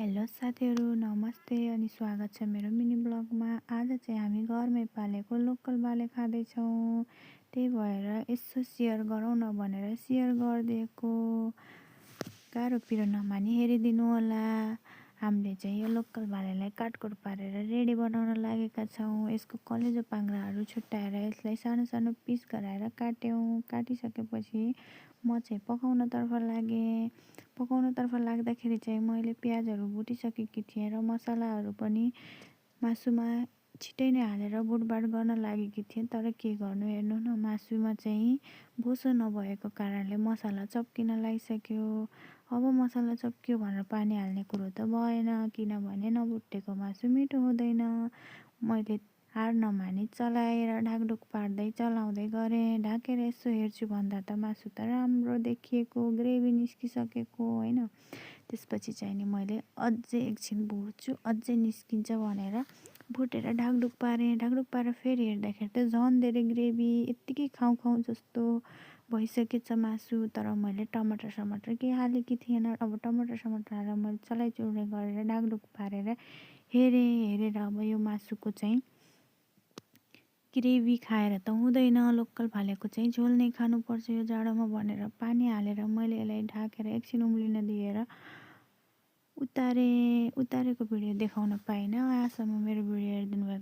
Hello साथीहरू, नमस्ते अनि स्वागत छ मेरो मिनी ब्लगमा। आज चाहिँ हामी घरमै पालेको लोकल बाले खाँदैछौँ। त्यही भएर यसो सेयर गरौँ न भनेर सेयर गरिदिएको। गाह्रो पिरो नमानी हेरिदिनु होला। हामीले चाहिँ यो लोकल बालेलाई काटकुट पारेर रेडी बनाउन लागेका छौँ। यसको कलेजो पाङ्राहरू छुट्याएर यसलाई सानो सानो पिस गराएर काट्यौँ। काटिसकेपछि म चाहिँ पकाउनतर्फ लागेँ। पकाउनतर्फ लाग्दाखेरि चाहिँ मैले प्याजहरू भुटिसकेकी थिएँ र मसलाहरू पनि मासुमा छिटै नै हालेर बुटबाट गर्न लागेकी थिएँ। तर के गर्नु, हेर्नु न, मासुमा चाहिँ बोसो नभएको कारणले मसला चप्किन लागिसक्यो। अब मसला चप्क्यो भनेर पानी हाल्ने कुरो त भएन, किनभने नभुटेको मासु मिठो हुँदैन। मैले हार नमानी चलाएर ढाकढुक पार्दै चलाउँदै गरेँ। ढाकेर यसो हेर्छु भन्दा त मासु त राम्रो देखिएको, ग्रेभी निस्किसकेको होइन। त्यसपछि चाहिँ नि मैले अझै एकछिन भुट्छु, अझै निस्किन्छ भनेर भुटेर ढाकढुक पारेँ। ढाकढुक पारेर फेरि हेर्दाखेरि त झन् धेरै ग्रेभी, यत्तिकै खाउँ खाउँ जस्तो भइसकेछ मासु। तर मैले टमाटर समाटर केही हालेकी थिएन। अब टमाटर समाटर हालेर मैले चलाइचुलाई गरेर ढाकढुक पारेर हेरेर अब यो मासुको चाहिँ ग्रेभी खाएर त हुँदैन, लोकल भालेको चाहिँ झोल नै खानुपर्छ यो जाडोमा भनेर पानी हालेर मैले यसलाई ढाकेर एकछिन उम्लिन दिएर उतारेको भिडियो देखाउन पाइनँ। यहाँसम्म मेरो भिडियो हेरिदिनु भएको